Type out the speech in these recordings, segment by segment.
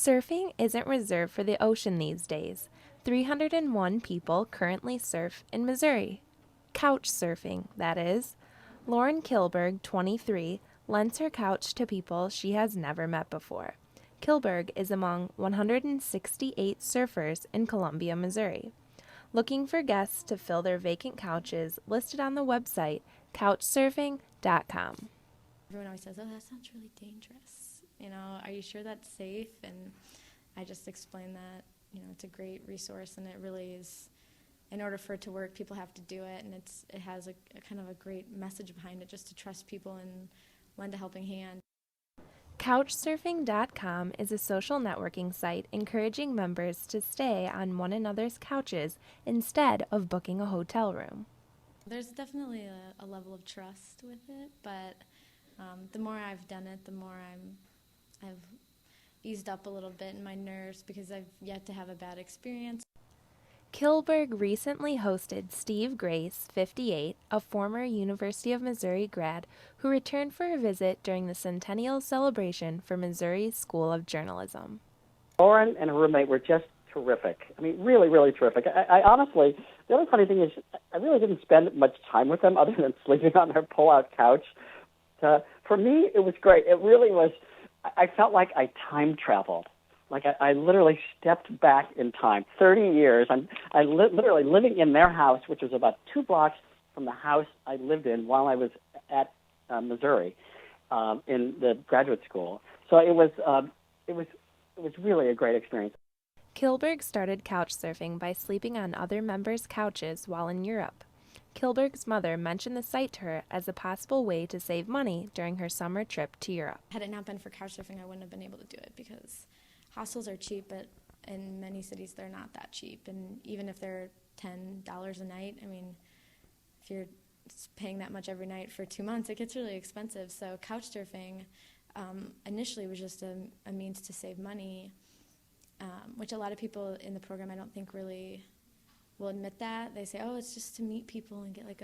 Surfing isn't reserved for the ocean these days. 301 people currently surf in Missouri. Couch surfing, that is. Lauren Kilberg, 23, lends her couch to people she has never met before. Kilberg is among 168 surfers in Columbia, Missouri. Looking for guests to fill their vacant couches listed on the website couchsurfing.com. Everyone always says, oh, that sounds really dangerous. Are you sure that's safe? And I just explain that, it's a great resource, and it really is. In order for it to work, people have to do it, and it has a kind of a great message behind it, just to trust people and lend a helping hand. Couchsurfing.com is a social networking site encouraging members to stay on one another's couches instead of booking a hotel room. There's definitely a level of trust with it, but the more I've done it, the more I've eased up a little bit in my nerves because I've yet to have a bad experience. Kilberg recently hosted Steve Grace, 58, a former University of Missouri grad who returned for a visit during the centennial celebration for Missouri's School of Journalism. Lauren and her roommate were just terrific. I mean, really, really terrific. I honestly, the other funny thing is I really didn't spend much time with them other than sleeping on their pull-out couch. For me, it was great. It really was. I felt like I time traveled. Like I literally stepped back in time, 30 years. I literally living in their house, which was about 2 blocks from the house I lived in while I was at Missouri in the graduate school. So it was really a great experience. Kilberg started couch surfing by sleeping on other members' couches while in Europe. Kilberg's mother mentioned the site to her as a possible way to save money during her summer trip to Europe. Had it not been for couch surfing, I wouldn't have been able to do it because hostels are cheap, but in many cities they're not that cheap. And even if they're $10 a night, I mean, if you're paying that much every night for 2 months, it gets really expensive. So couch surfing initially was just a means to save money, which a lot of people in the program I don't think really will admit that. They say, oh, it's just to meet people and get like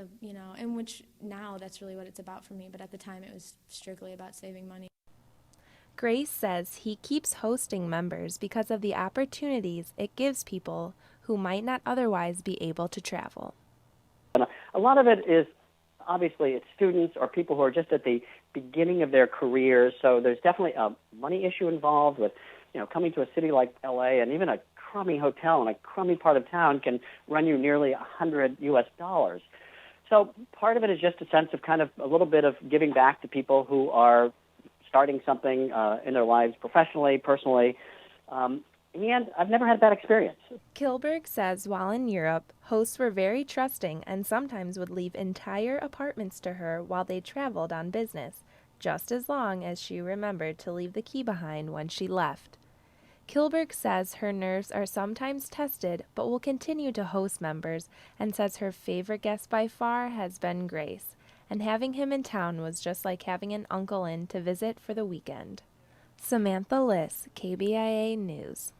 and which now that's really what it's about for me. But at the time it was strictly about saving money. Grace says he keeps hosting members because of the opportunities it gives people who might not otherwise be able to travel. A lot of it is, obviously, it's students or people who are just at the beginning of their careers, so there's definitely a money issue involved with, coming to a city like L.A., and even a crummy hotel in a crummy part of town can run you nearly $100. So part of it is just a sense of kind of a little bit of giving back to people who are starting something in their lives professionally, personally, and I've never had a bad experience. Kilberg says while in Europe, hosts were very trusting and sometimes would leave entire apartments to her while they traveled on business, just as long as she remembered to leave the key behind when she left. Kilberg says her nerves are sometimes tested but will continue to host members and says her favorite guest by far has been Grace, and having him in town was just like having an uncle in to visit for the weekend. Samantha Liss, KBIA News.